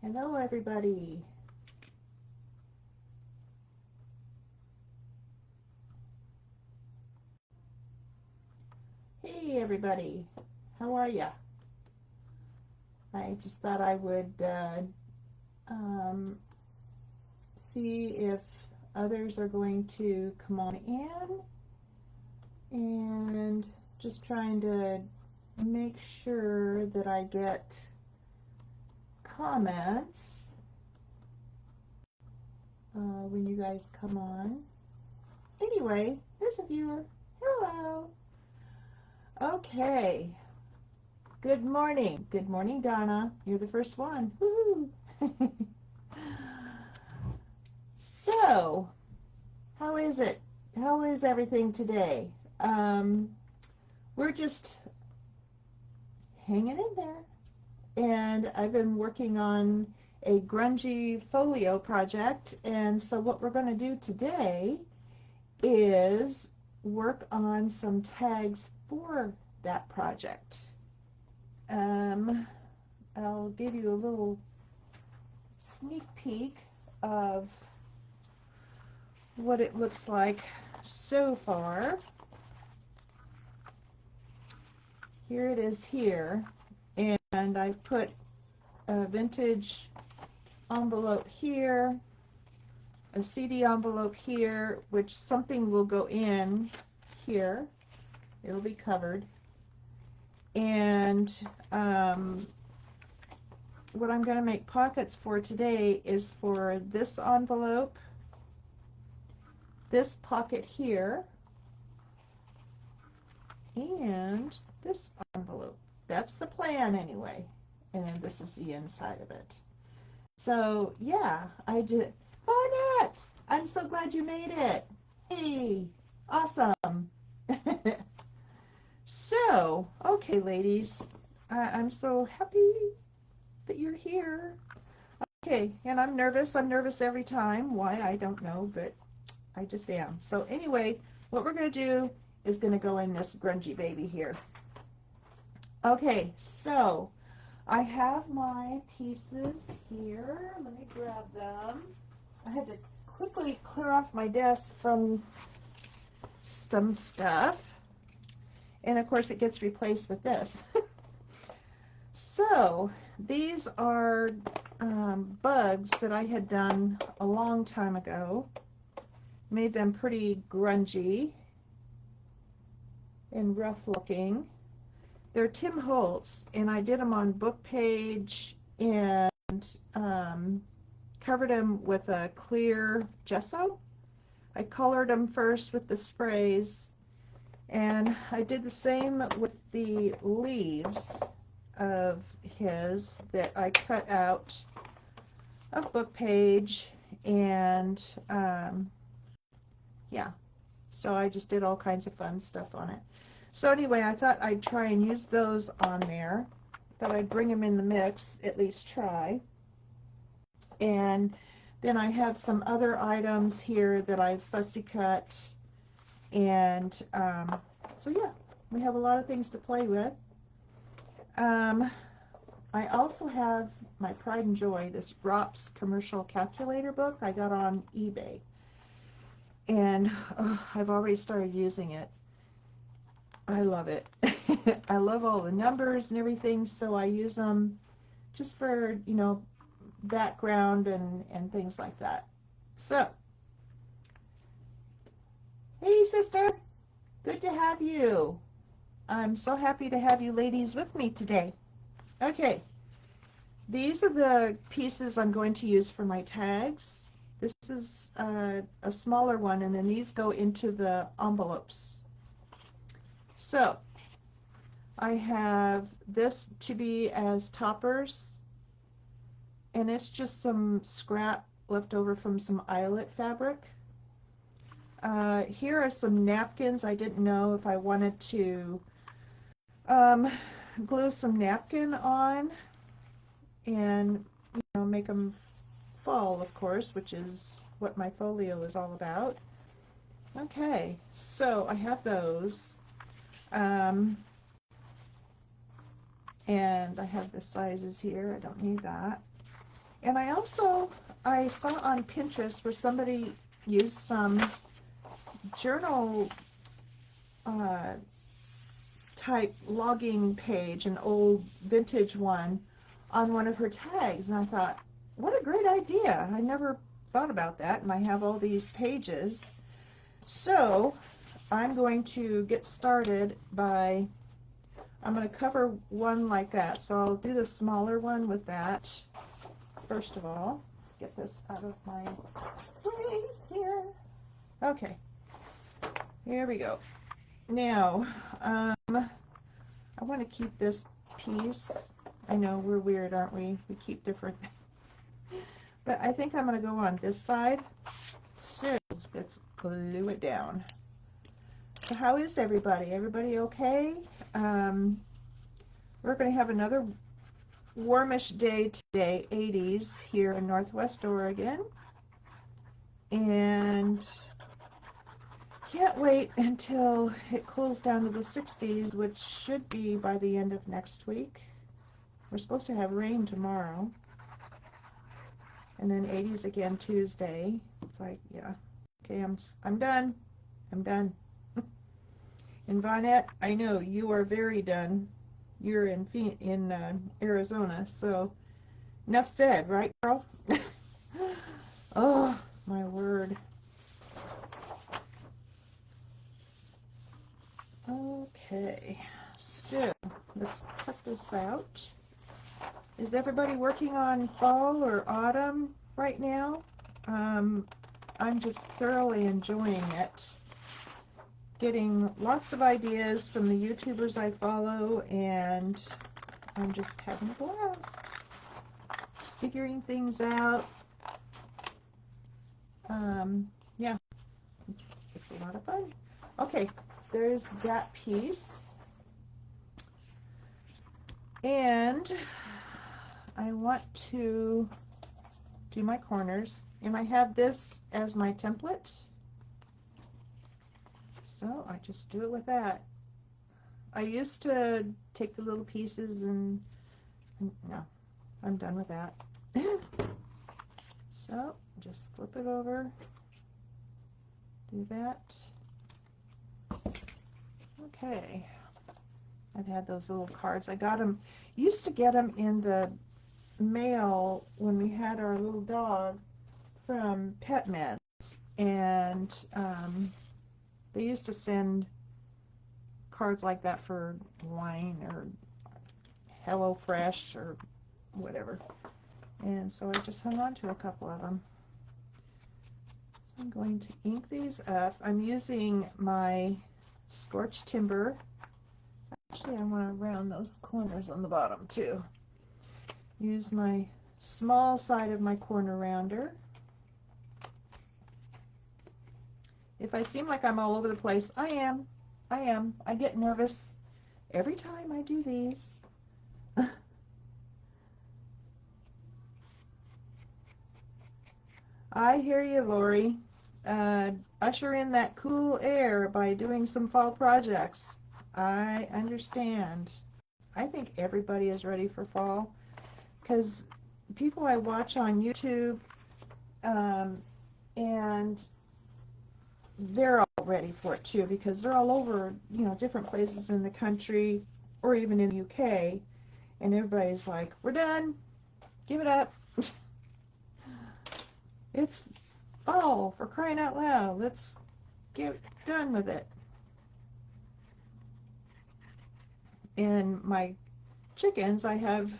Hello, everybody. Hey, everybody. How are ya? I just thought I would um, see if others are going to come on in, and just trying to make sure that I get comments when you guys come on. Anyway, there's a viewer. Hello. Okay. Good morning. Good morning, Donna. You're the first one. Woohoo! So, how is it? How is everything today? We're just hanging in there. And I've been working on a Grungy Folio project. And so what we're going to do today is work on some tags for that project. I'll give you a little sneak peek of what it looks like so far. Here it is here, and I put a vintage envelope here, a CD envelope here, which something will go in here. It'll be covered. And what I'm going to make pockets for today is for this envelope, this pocket here, and this envelope. That's the plan anyway. And then this is the inside of it. So yeah, I did. Barnett, I'm so glad you made it. Hey, awesome. So, okay, ladies, I'm so happy that you're here. Okay, and I'm nervous. I'm nervous every time. Why, I don't know, but I just am. So anyway, what we're going to do is going to go in this grungy baby here. Okay, so I have my pieces here. Let me grab them. I had to quickly clear off my desk from some stuff. And of course it gets replaced with this. So these are bugs that I had done a long time ago. Made them pretty grungy and rough looking. They're Tim Holtz, and I did them on book page and covered them with a clear gesso. I colored them first with the sprays, and I did the same with the leaves of his that I cut out of book page, and yeah, so I just did all kinds of fun stuff on it. So anyway, I thought I'd try and use those on there. Thought I'd bring them in the mix, at least try. And then I have some other items here that I've fussy cut. And so yeah, we have a lot of things to play with. I also have my pride and joy, this ROPS commercial calculator book I got on eBay. And I've already started using it. I love it. I love all the numbers and everything, so I use them just for, you know, background and things like that. So, hey sister, good to have you. I'm so happy to have you ladies with me today. Okay, these are the pieces I'm going to use for my tags. This is a smaller one, and then these go into the envelopes. So, I have this to be as toppers, and it's just some scrap left over from some eyelet fabric. Here are some napkins. I didn't know if I wanted to glue some napkin on and, you know, make them fall, of course, which is what my folio is all about. Okay, so I have those. And I have the sizes here. I don't need that. And I saw on Pinterest where somebody used some journal uh, type logging page, an old vintage one, on one of her tags. And I thought, what a great idea. I never thought about that. And I have all these pages. So I'm going to get started by, I'm going to cover one like that. So I'll do the smaller one with that. First of all, get this out of my way here. Okay, here we go. Now, I want to keep this piece. I know we're weird, aren't we? We keep different. But I think I'm going to go on this side. So let's glue it down. So how is everybody? Everybody okay? We're going to have another warmish day today, 80s here in Northwest Oregon. And can't wait until it cools down to the 60s, which should be by the end of next week. We're supposed to have rain tomorrow. And then 80s again Tuesday. It's like, yeah. Okay, I'm done. I'm done. And Vonette, I know you are very done. You're in Arizona, so enough said, right, girl? Oh, my word. Okay, so let's cut this out. Is everybody working on fall or autumn right now? I'm just thoroughly enjoying it. Getting lots of ideas from the YouTubers I follow, and I'm just having a blast. Figuring things out. Yeah, it's a lot of fun. Okay, there's that piece. And I want to do my corners, and I have this as my template. So I just do it with that. I used to take the little pieces and no, I'm done with that. So just flip it over, do that. Okay, I've had those little cards. I got them, used to get them in the mail when we had our little dog from Pet Meds, and they used to send cards like that for wine or Hello Fresh or whatever. And so I just hung on to a couple of them. I'm going to ink these up. I'm using my scorched timber. Actually, I want to round those corners on the bottom too. Use my small side of my corner rounder. If I seem like I'm all over the place, I am. I get nervous every time I do these. I hear you, Lori. Usher in that cool air by doing some fall projects. I understand. I think everybody is ready for fall because people I watch on YouTube, and they're all ready for it too because they're all over, different places in the country or even in the UK, and everybody's like, we're done. Give it up. It's fall, for crying out loud. Let's get done with it. And my chickens, I have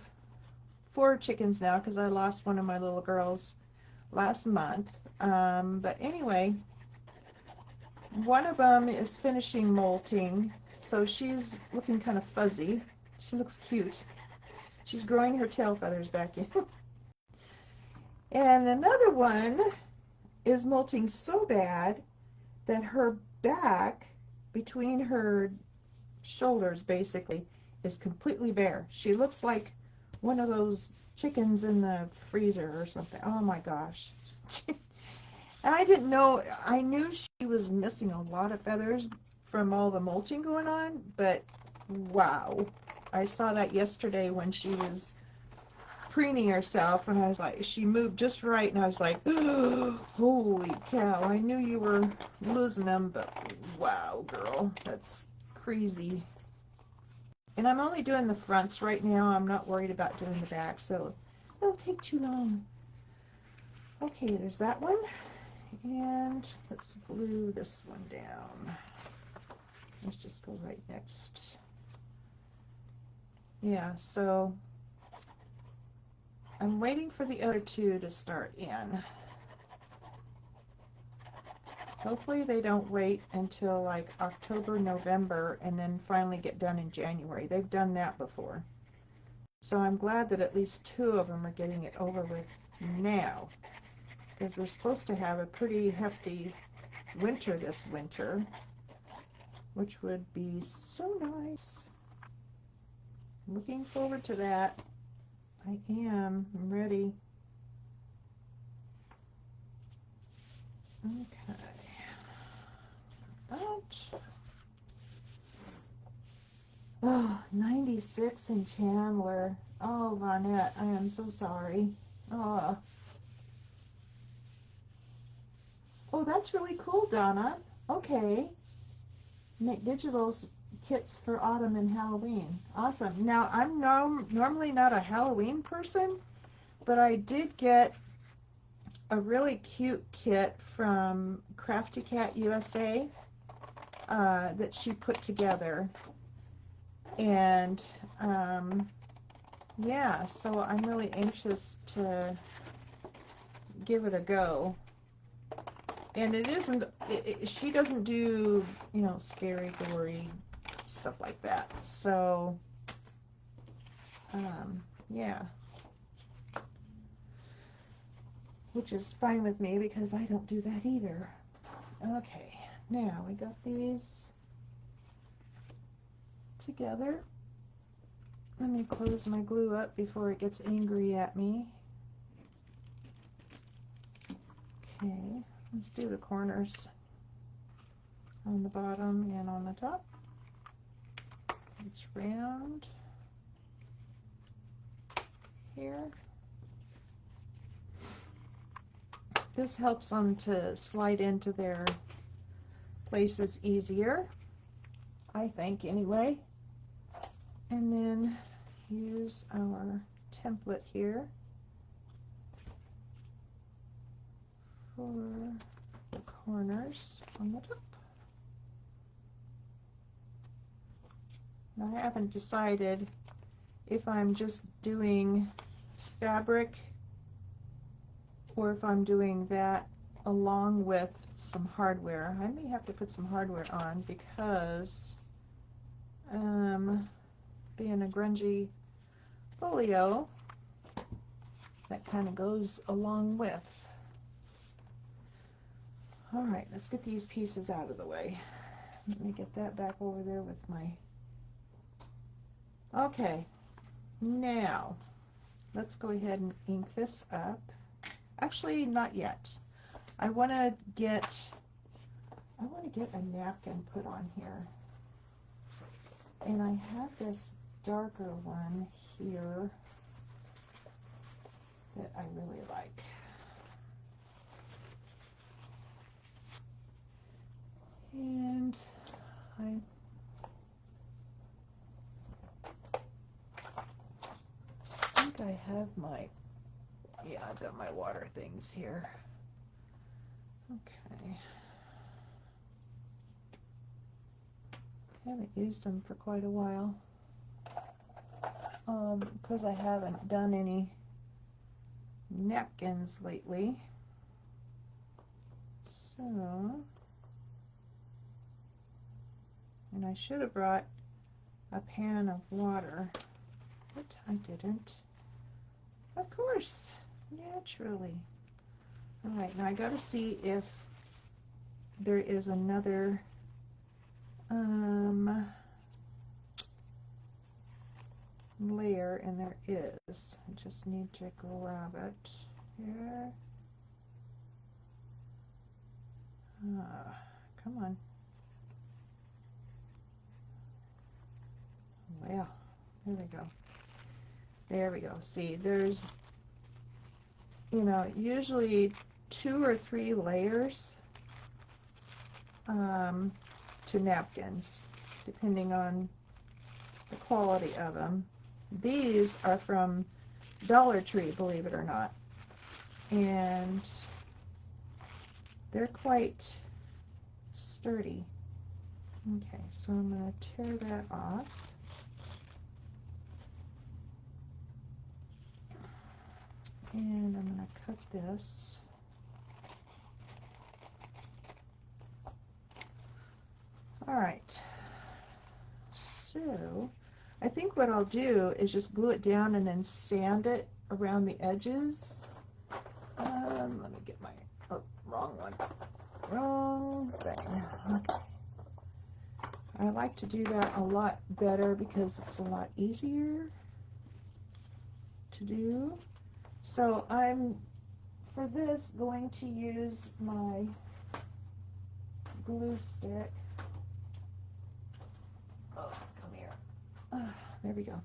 4 chickens now because I lost one of my little girls last month. But anyway, one of them is finishing molting, so she's looking kind of fuzzy. She looks cute. She's growing her tail feathers back in. And another one is molting so bad that her back, between her shoulders basically, is completely bare. She looks like one of those chickens in the freezer or something. Oh my gosh. And I didn't know, I knew she was missing a lot of feathers from all the mulching going on, but wow. I saw that yesterday when she was preening herself, and I was like, she moved just right, and I was like, oh, holy cow, I knew you were losing them, but wow, girl, that's crazy. And I'm only doing the fronts right now. I'm not worried about doing the back, so it'll take too long. Okay, there's that one. And let's glue this one down. Let's just go right next. Yeah, so I'm waiting for the other two to start in. Hopefully they don't wait until like October, November, and then finally get done in January. They've done that before. So I'm glad that at least two of them are getting it over with now, because we're supposed to have a pretty hefty winter this winter, which would be so nice. Looking forward to that. I am. I'm ready. Okay. Ouch. Oh, 96 in Chandler. Oh, Vonette, I am so sorry. Oh, oh, that's really cool, Donna. Okay. Make Digital's kits for autumn and Halloween. Awesome. Now, I'm normally not a Halloween person, but I did get a really cute kit from Crafty Cat USA that she put together. And yeah, so I'm really anxious to give it a go. And it isn't, she doesn't do, you know, scary, gory stuff like that. So, yeah. Which is fine with me because I don't do that either. Okay, now we got these together. Let me close my glue up before it gets angry at me. Okay, let's do the corners on the bottom and on the top. It's round here. This helps them to slide into their places easier, I think anyway. And then use our template here for the corners on the top. Now I haven't decided if I'm just doing fabric or if I'm doing that along with some hardware. I may have to put some hardware on because being a grungy folio, that kind of goes along with. Alright, let's get these pieces out of the way. Let me get that back over there with my... Okay, now let's go ahead and ink this up. Actually, not yet. I want to get a napkin put on here. And I have this darker one here that I really like. And I think I have my, yeah, I've got my water things here. Okay. Haven't used them for quite a while because I haven't done any napkins lately. So, and I should have brought a pan of water, but I didn't. Of course, naturally. Alright, now I gotta see if there is another layer, and there is. I just need to grab it here. Come on. Well, there we go. There we go. See, there's, you know, usually 2 or 3 layers to napkins, depending on the quality of them. These are from Dollar Tree, believe it or not, and they're quite sturdy. Okay, so I'm going to tear that off. And I'm going to cut this. Alright, so I think what I'll do is just glue it down and then sand it around the edges. Let me get my, oh, wrong one. Wrong thing. Okay. I like to do that a lot better because it's a lot easier to do. So I'm, for this, going to use my glue stick. Oh, come here. There we go.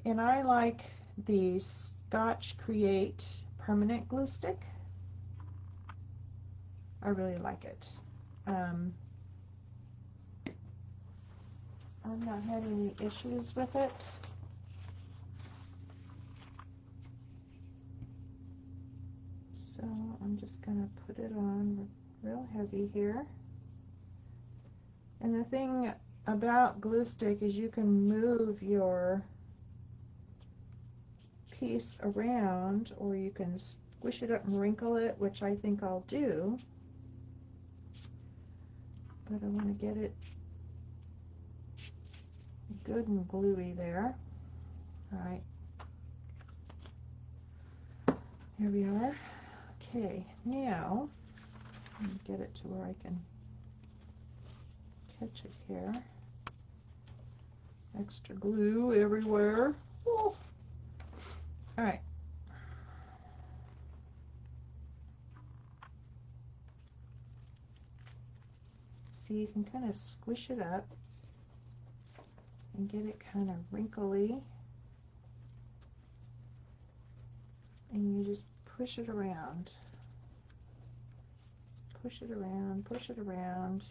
And I like the Scotch Create permanent glue stick. I really like it. I've not had any issues with it. So I'm just going to put it on real heavy here. And the thing about glue stick is you can move your piece around, or you can squish it up and wrinkle it, which I think I'll do. But I want to get it good and gluey there. Alright. Here we are. Okay, now let me get it to where I can catch it here. Extra glue everywhere. All right. See, you can kind of squish it up and get it kind of wrinkly. And you just push it around. Push it around, push it around.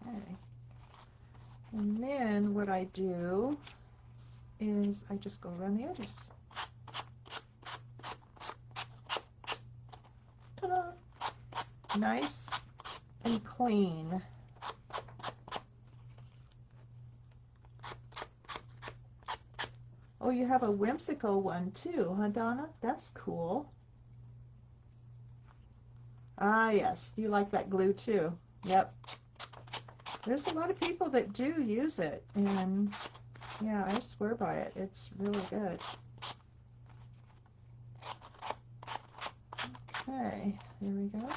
Okay. And then what I do is I just go around the edges. Ta-da! Nice and clean. Oh, you have a whimsical one too, huh, Donna? That's cool. Ah, yes, you like that glue too. Yep. There's a lot of people that do use it, and yeah, I swear by it. It's really good. Okay, there we go.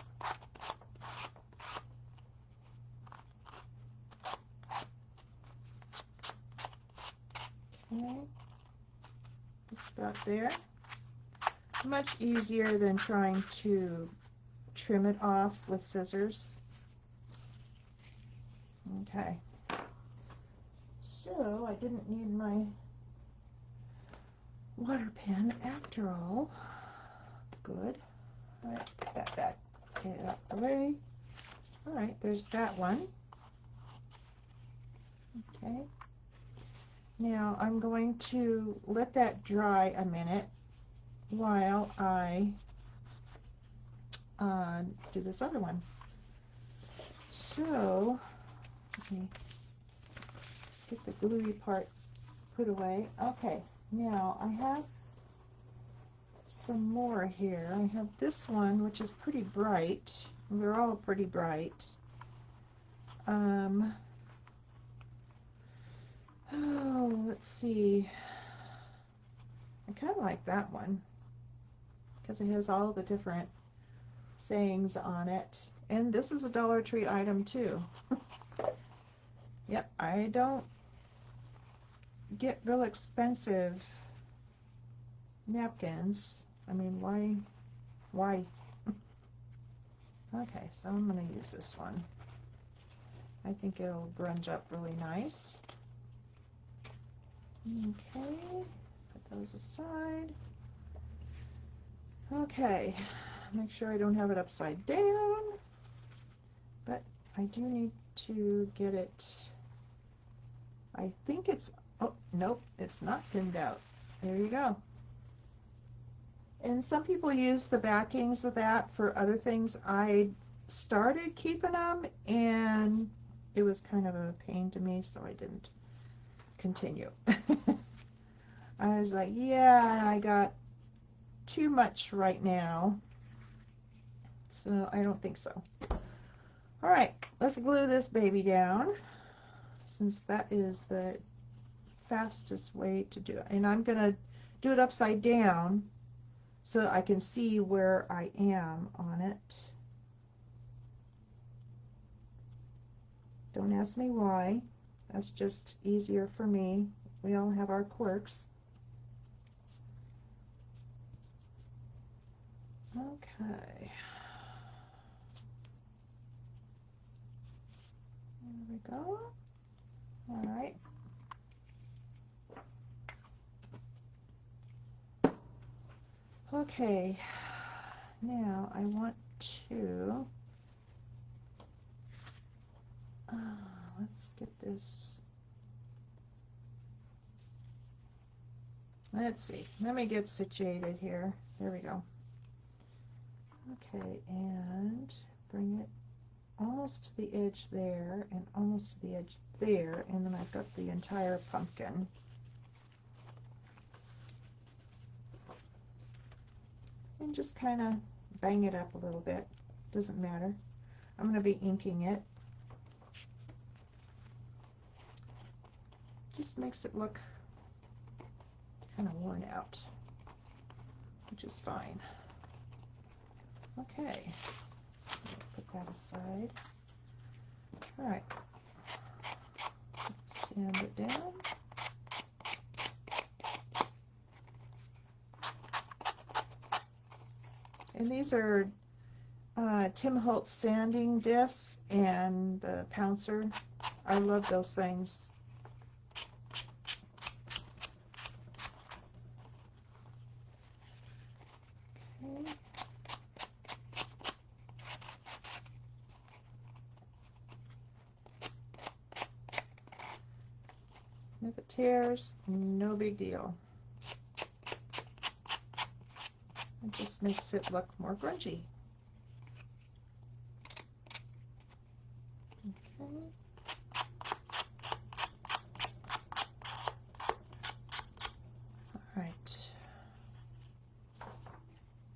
Okay, just about there. Much easier than trying to trim it off with scissors. Okay. So I didn't need my water pen after all. Good. All right, put that back. Get it out of the way. All right, there's that one. Okay. Now I'm going to let that dry a minute while I do this other one. So let me get the gluey part put away. Okay, now I have some more here. I have this one, which is pretty bright. They're all pretty bright. Oh, let's see. I kind of like that one because it has all the different sayings on it. And this is a Dollar Tree item too. Yep, I don't get real expensive napkins. I mean, why? Okay, so I'm going to use this one. I think it'll grunge up really nice. Okay, put those aside. Okay, make sure I don't have it upside down, but I do need to get it, I think it's, oh, nope, it's not thinned out. There you go. And some people use the backings of that for other things. I started keeping them, and it was kind of a pain to me, so I didn't continue. I was like, yeah, I got too much right now, so I don't think so. All right, let's glue this baby down, since that is the fastest way to do it. And I'm going to do it upside down so I can see where I am on it. Don't ask me why. That's just easier for me. We all have our quirks. Okay. There we go. All right. Okay. Now I want to, let's get this. Let's see. Let me get situated here. There we go. Okay, and bring it almost to the edge there and almost to the edge there, and then I've got the entire pumpkin. And just kind of bang it up a little bit. Doesn't matter. I'm going to be inking it. Just makes it look kind of worn out, which is fine. Okay, put that aside. All right, let's sand it down. And these are Tim Holtz sanding discs and the Pouncer. I love those things. Okay. If it tears, no big deal. It just makes it look more grungy. Okay. All right.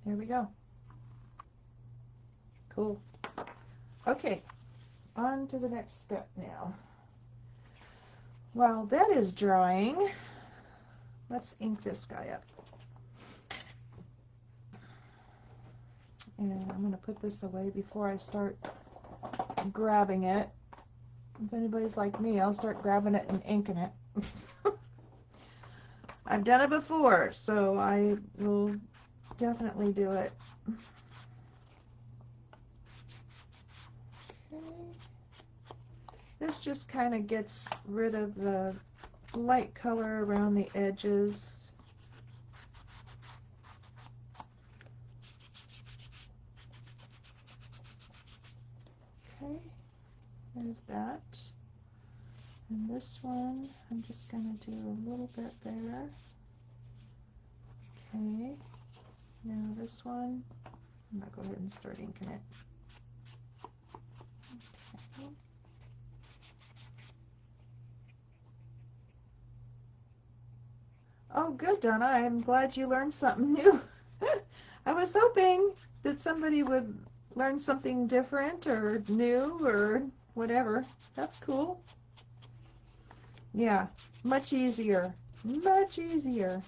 There we go. Cool. Okay, on to the next step now. While that is drying, let's ink this guy up. And I'm going to put this away before I start grabbing it. If anybody's like me, I'll start grabbing it and inking it. I've done it before, so I will definitely do it. Okay. This just kind of gets rid of the light color around the edges. Okay, there's that. And this one, I'm just going to do a little bit there. Okay, now this one, I'm going to go ahead and start inking it. Okay. Oh, good, Donna. I'm glad you learned something new. I was hoping that somebody would learn something different or new or whatever. That's cool. Yeah, much easier. Much easier.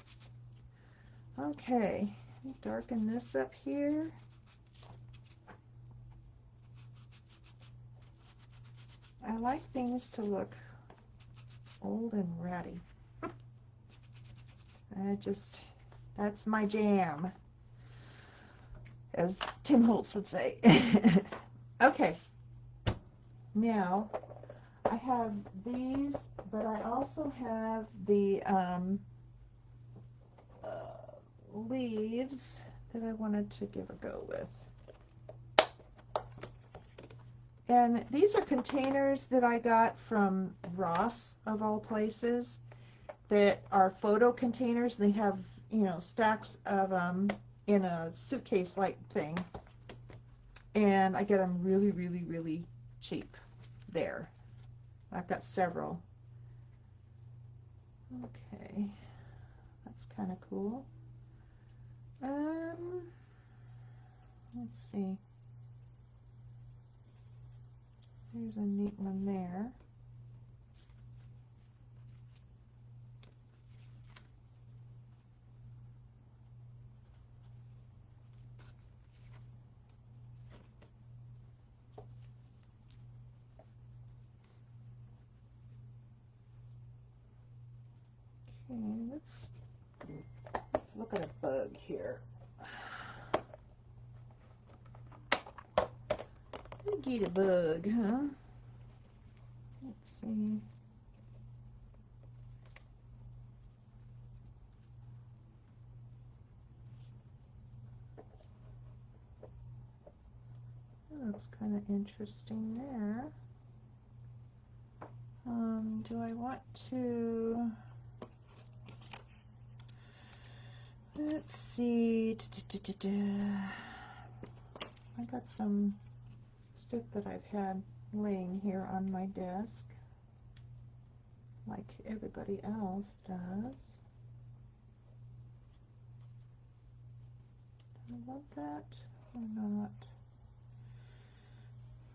Okay, darken this up here. I like things to look old and ratty. That's my jam. as Tim Holtz would say. Okay, now I have these, but I also have the leaves that I wanted to give a go with. And these are containers that I got from Ross, of all places, that are photo containers. They have, you know, stacks of them in a suitcase-like thing. And I get them really, really, really cheap there. I've got several. Okay, that's kind of cool. Let's see. There's a neat one there. Okay, let's look at a bug here. Get a bug, huh? Let's see. That looks kind of interesting there. Do I want to... Let's see. I got some stuff that I've had laying here on my desk, like everybody else does. Do I want that or not?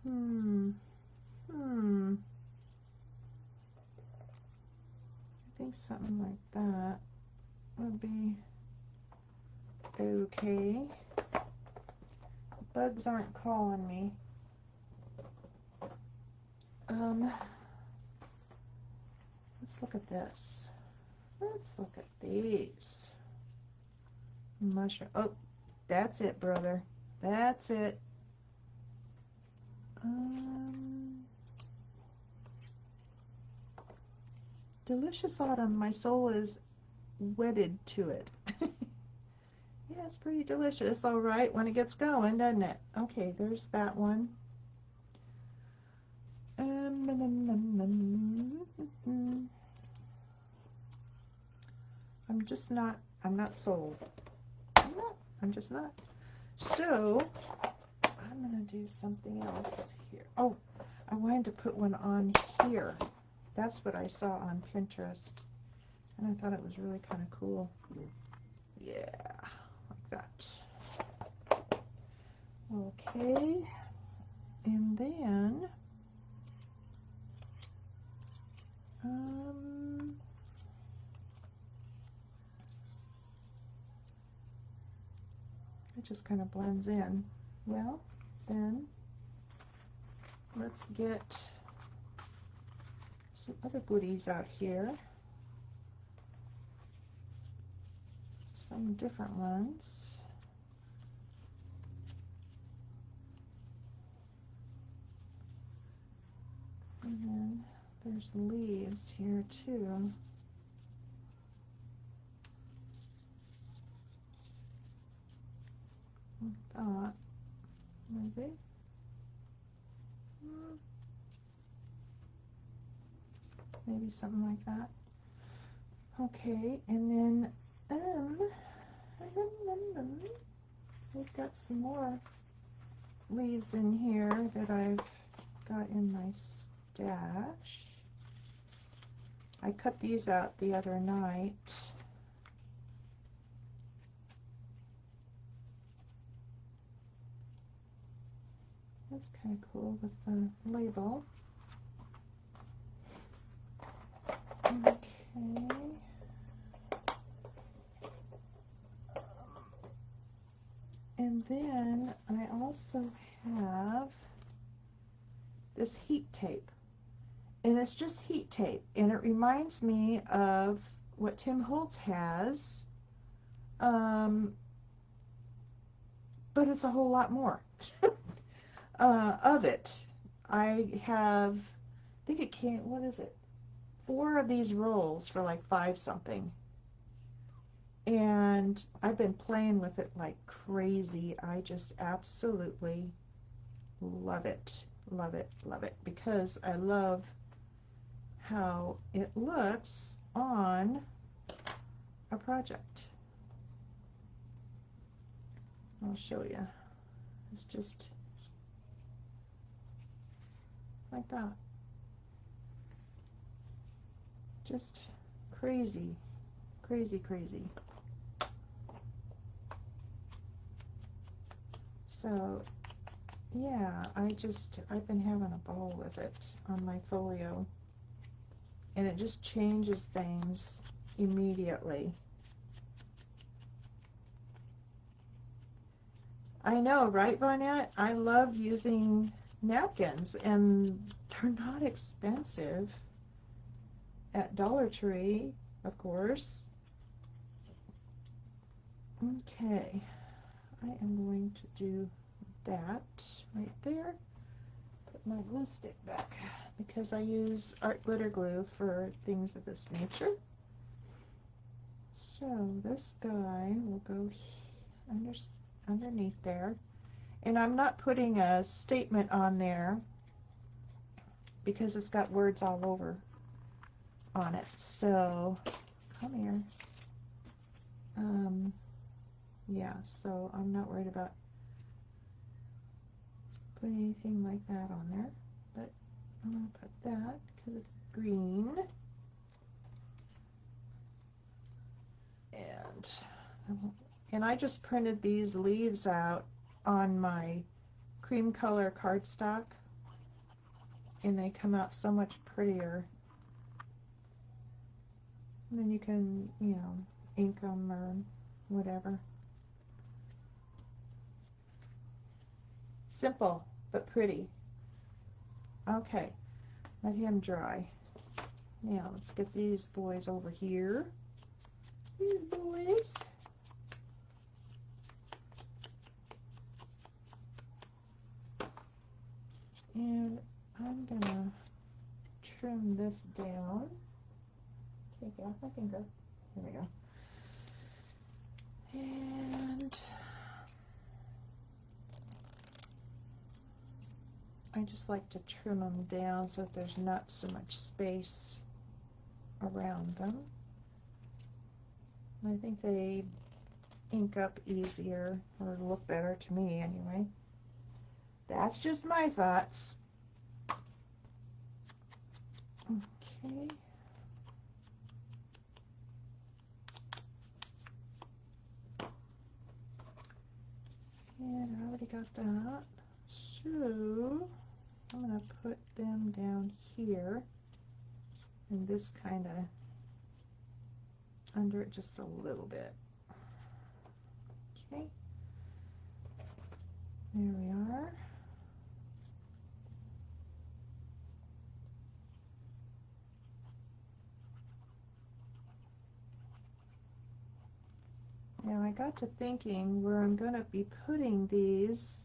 I think something like that would be okay. Bugs aren't calling me. Let's look at this. Let's look at these. Mushroom. Oh, that's it, brother. That's it. Delicious Autumn. My soul is wedded to it. Yeah, it's pretty delicious, all right, when it gets going, doesn't it? Okay, there's that one. I'm not sold. I'm just not. So, I'm going to do something else here. Oh, I wanted to put one on here. That's what I saw on Pinterest. And I thought it was really kind of cool. Yeah, like that. Okay. And then, it just kind of blends in. Well, then let's get some other goodies out here. Some different ones. And then there's leaves here too. Like that, maybe. Maybe something like that. Okay, and then we've got some more leaves in here that I've got in my stash. I cut these out the other night. That's kind of cool with the label. Okay. And then I also have this heat tape. And it's just heat tape. And it reminds me of what Tim Holtz has. But but it's a whole lot more of it. I think it came, what is it? 4 of these rolls for like 5 something. And I've been playing with it like crazy. I just absolutely love it. Love it, love it. Because I love how it looks on a project. I'll show you. It's just like that. Just crazy, crazy, crazy. So, yeah, I've been having a ball with it on my folio. And it just changes things immediately. I know, right, Vonette? I love using napkins, and they're not expensive at Dollar Tree, of course. Okay, I am going to do that right there. Put my glue stick back because I use art glitter glue for things of this nature. So this guy will go underneath there. And I'm not putting a statement on there because it's got words all over on it. So, come here. Yeah, so I'm not worried about putting anything like that on there. But I'm going to put that because it's green. And I just printed these leaves out on my cream color cardstock. And they come out so much prettier. And then you can, you know, ink them or whatever. Simple, but pretty. Okay, let him dry. Now, let's get these boys over here. These boys. And I'm going to trim this down. Okay, get off my finger. There we go. And I just like to trim them down so that there's not so much space around them. I think they ink up easier or look better to me anyway. That's just my thoughts. Okay. And I already got that. So I'm going to put them down here and this kind of under it just a little bit. Okay. There we are. Now I got to thinking where I'm going to be putting these.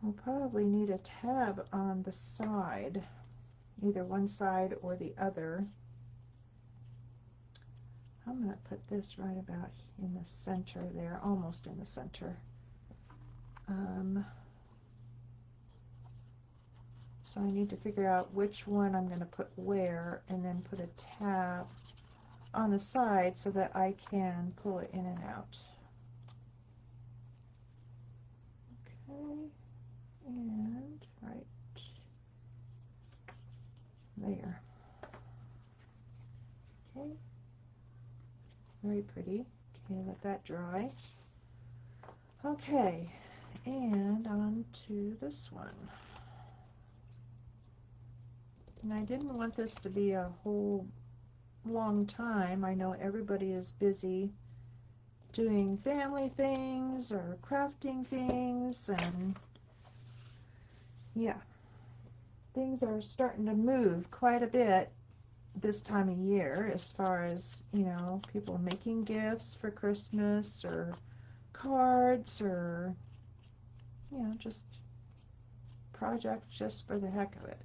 I'll probably need a tab on the side, either one side or the other. I'm going to put this right about in the center there, almost in the center. So I need to figure out which one I'm going to put where, and then put a tab on the side so that I can pull it in and out. Okay, and right there. Okay, very pretty. Okay, let that dry. Okay, and on to this one. And I didn't want this to be a whole long time. I know everybody is busy doing family things or crafting things, and yeah, things are starting to move quite a bit this time of year as far as, you know, people making gifts for Christmas or cards or, you know, just projects just for the heck of it.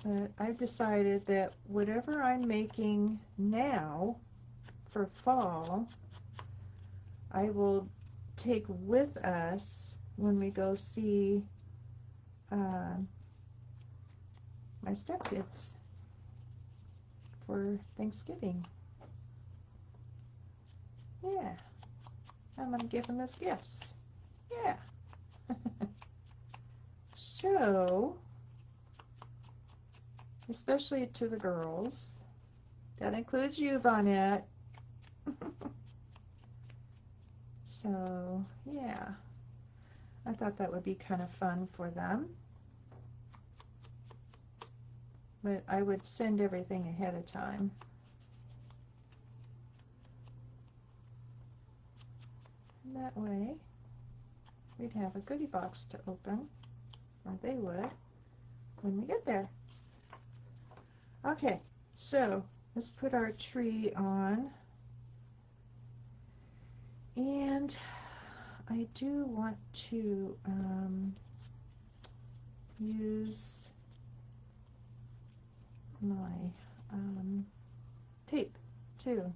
But I've decided that whatever I'm making now for fall, I will take with us when we go see my stepkids for Thanksgiving. Yeah, I'm going to give them as gifts. Yeah. So, especially to the girls. That includes you, Vonette. So, yeah. I thought that would be kind of fun for them. But I would send everything ahead of time. And that way, we'd have a goodie box to open, or they would, when we get there. Okay, so let's put our tree on. And I do want to use my tape too.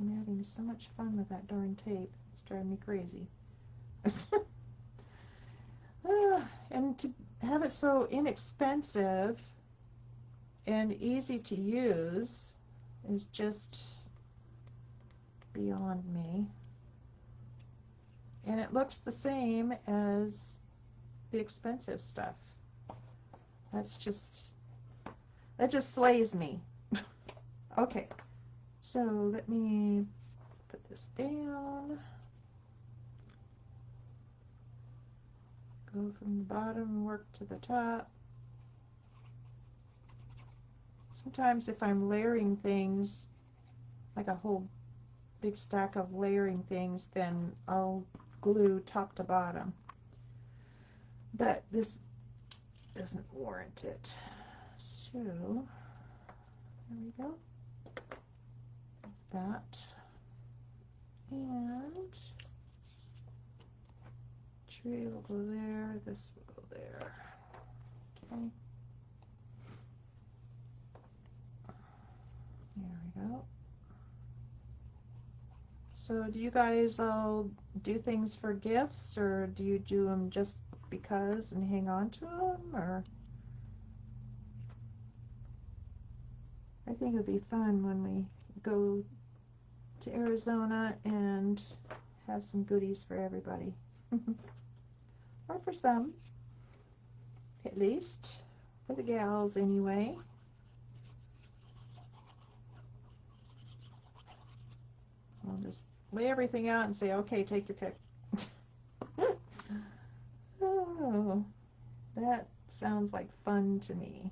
I'm having so much fun with that darn tape. It's driving me crazy. And to have it so inexpensive and easy to use is just beyond me. And it looks the same as the expensive stuff. That just slays me. Okay, so let me put this down. Go from the bottom, work to the top. Sometimes if I'm layering things, like a whole big stack of layering things, then I'll glue top to bottom. But this doesn't warrant it. So, there we go. That. And tree will go there, this will go there. Okay. There we go. So do you guys all do things for gifts, or do you do them just because and hang on to them, or? I think it would be fun when we go to Arizona and have some goodies for everybody. Or for some, at least. For the gals, anyway. I'll just lay everything out and say, okay, take your pick. Oh, that sounds like fun to me.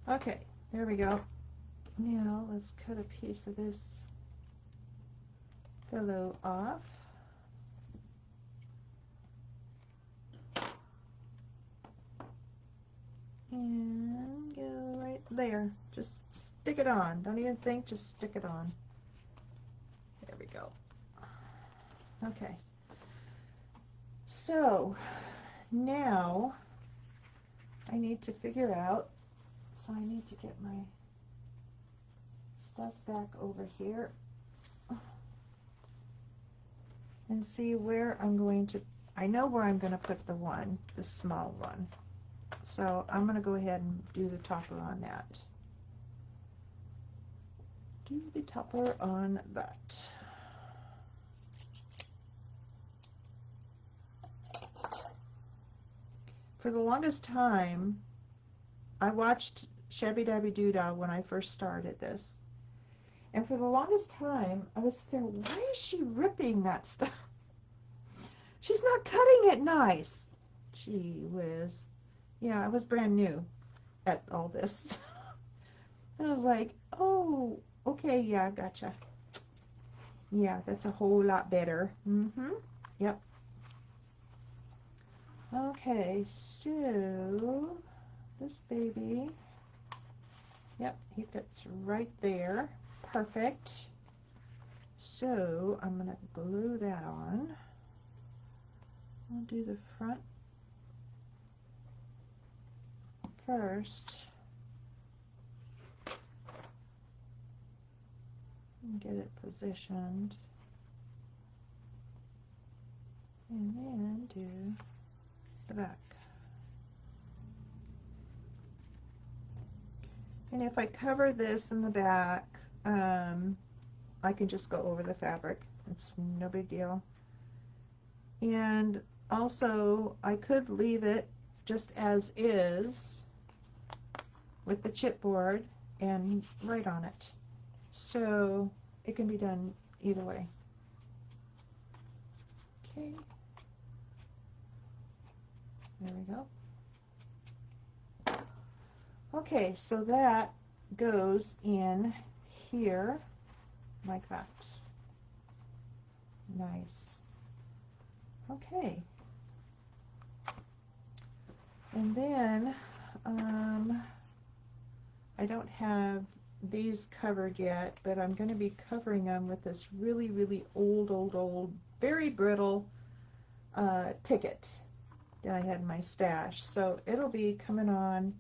Okay, there we go. Now let's cut a piece of this pillow off. And go right there. Just stick it on. Don't even think, just stick it on. There we go. Okay. So now I need to figure out, so I need to get my stuff back over here and see where I'm going to, I know where I'm going to put the small one. So I'm going to go ahead and do the topper on that. Do the topper on that. For the longest time, I watched Shabby Dabby Doodah when I first started this. And for the longest time, I was there, why is she ripping that stuff? She's not cutting it nice. Gee whiz. Yeah, I was brand new at all this. And I was like, oh, okay, yeah, gotcha. Yeah, that's a whole lot better. Mm-hmm. Yep. Okay, so this baby Yep, he fits right there. Perfect. So I'm going to glue that on. I'll do the front first and get it positioned, and then do the back. And if I cover this in the back, I can just go over the fabric. It's no big deal. And also, I could leave it just as is with the chipboard and write on it. So it can be done either way. Okay. There we go. Okay, so that goes in here like that. Nice. Okay. And then I don't have these covered yet, but I'm going to be covering them with this really, really old, very brittle ticket that I had in my stash. So it'll be coming on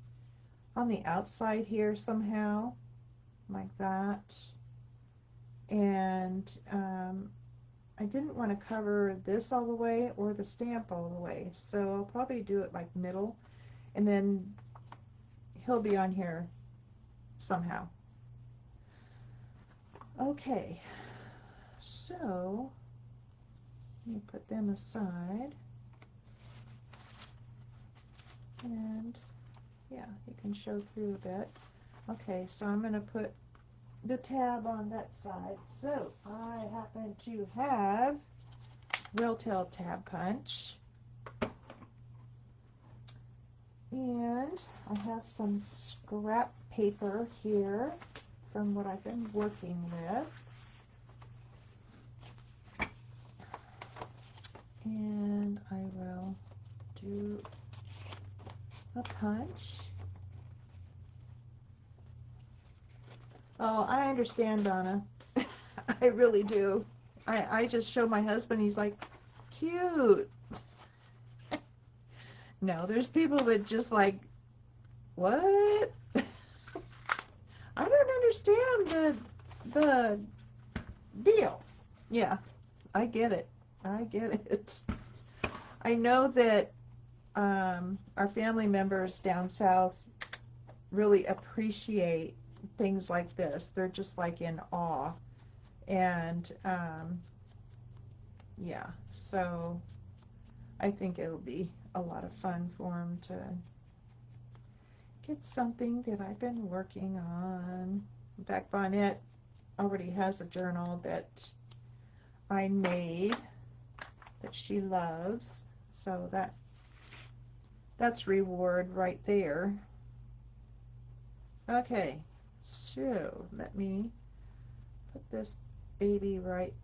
the outside here somehow, like that. And I didn't want to cover this all the way or the stamp all the way, so I'll probably do it like middle, and then he'll be on here somehow. Okay, so let me put them aside, and yeah, you can show through a bit. Okay, so I'm going to put the tab on that side. So I happen to have Will-Tail tab punch, and I have some scrap paper here from what I've been working with. And I will do a punch. Oh, I understand, Donna. I really do. I just show my husband, he's like, cute. No, there's people that just like, what? I don't understand the deal. Yeah, I get it. I get it. I know that our family members down south really appreciate things like this. They're just like in awe. And yeah, so I think it'll be a lot of fun for them to get something that I've been working on. In fact, Bonnet already has a journal that I made that she loves. So that's reward right there. Okay, so let me put this baby right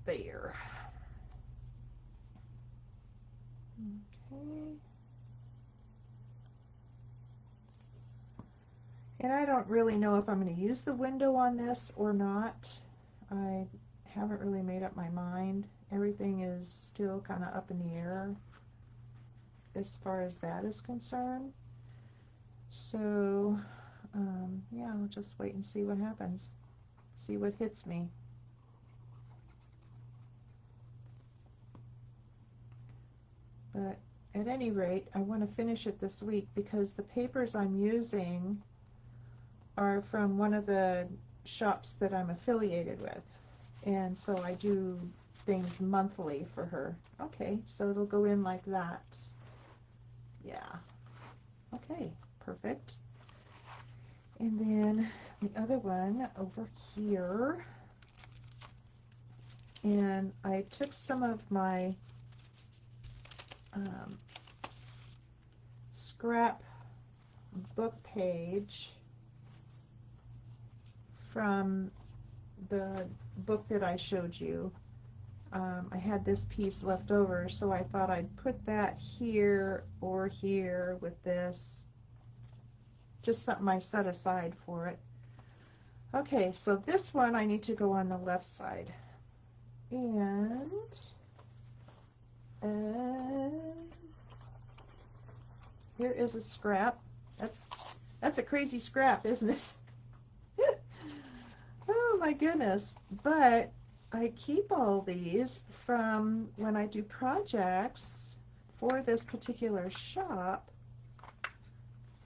there. Okay. And I don't really know if I'm going to use the window on this or not. I haven't really made up my mind. Everything is still kind of up in the air as far as that is concerned. So, yeah, I'll just wait and see what happens. See what hits me. But at any rate, I want to finish it this week because the papers I'm using are from one of the shops that I'm affiliated with. And so I do things monthly for her. Okay, so it'll go in like that. Yeah. Okay, perfect. And then the other one over here. And I took some of my scrap book page from the book that I showed you. I had this piece left over, so I thought I'd put that here or here with this. just something I set aside for it. Okay, so this one I need to go on the left side. And here is a scrap. That's a crazy scrap, isn't it? Oh my goodness. But I keep all these from when I do projects for this particular shop,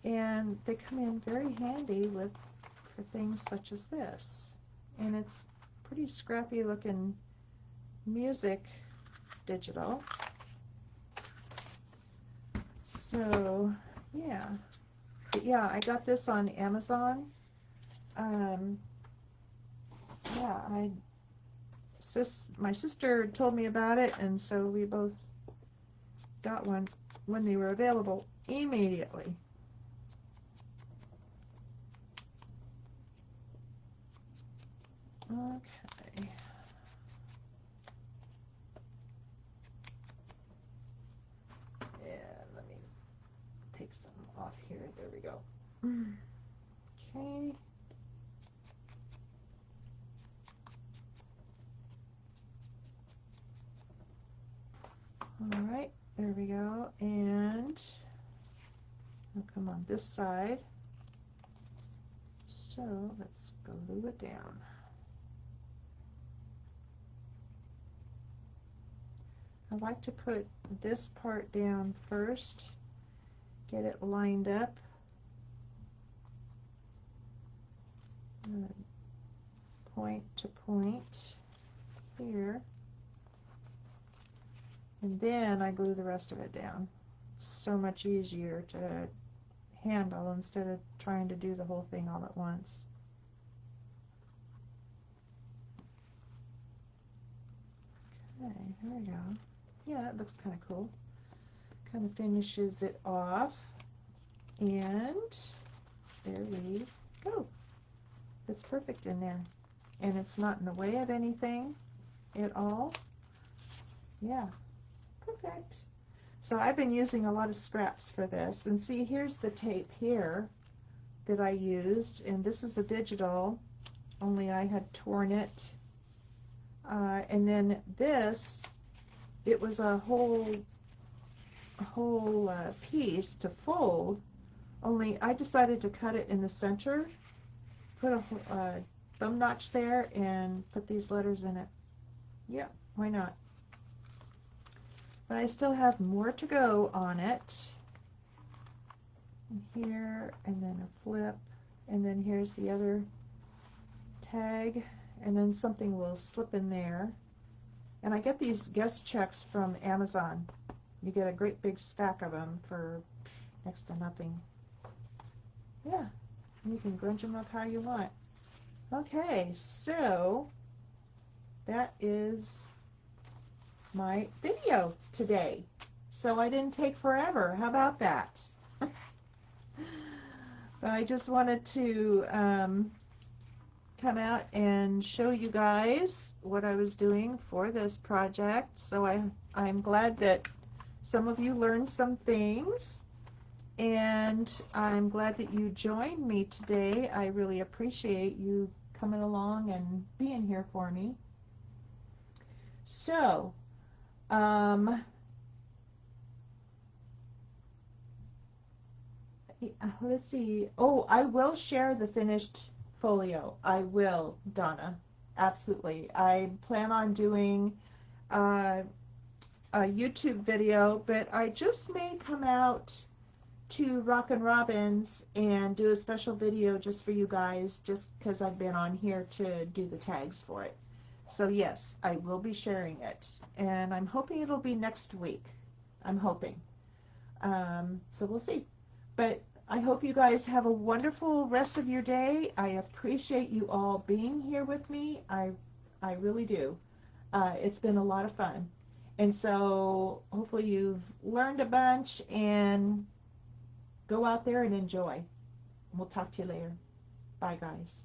and they come in very handy for things such as this. And it's pretty scrappy looking music digital. So yeah. But yeah, I got this on Amazon. Yeah, my sister told me about it, and so we both got one when they were available immediately. Okay. And let me take some off here. There we go. Okay. All right, there we go. And I'll come on this side. So let's glue it down. I like to put this part down first, get it lined up. Point to point here. And then I glue the rest of it down. So much easier to handle instead of trying to do the whole thing all at once. Okay, there we go. Yeah, that looks kind of cool. Kind of finishes it off. And there we go. It's perfect in there. And it's not in the way of anything at all. Yeah, perfect. So I've been using a lot of scraps for this. And see, here's the tape here that I used. And this is a digital, only I had torn it. And then this, it was a whole piece to fold, only I decided to cut it in the center, put a thumb notch there, and put these letters in it. Yeah, why not? But I still have more to go on it. Here, and then a flip, and then here's the other tag, and then something will slip in there. And I get these guest checks from Amazon. You get a great big stack of them for next to nothing. Yeah, you can grunge them up how you want. Okay, so that is my video today. So I didn't take forever. How about that? I just wanted to come out and show you guys what I was doing for this project. So I'm glad that some of you learned some things, and I'm glad that you joined me today. I really appreciate you coming along and being here for me. So, let's see. Oh, I will share the finished folio. I will, Donna. Absolutely. I plan on doing a YouTube video, but I just may come out to Rockin' Robins and do a special video just for you guys, just because I've been on here to do the tags for it. So yes, I will be sharing it, and I'm hoping it'll be next week. I'm hoping. So we'll see. But I hope you guys have a wonderful rest of your day. I appreciate you all being here with me. I really do. It's been a lot of fun. And so hopefully you've learned a bunch, and go out there and enjoy. We'll talk to you later. Bye, guys.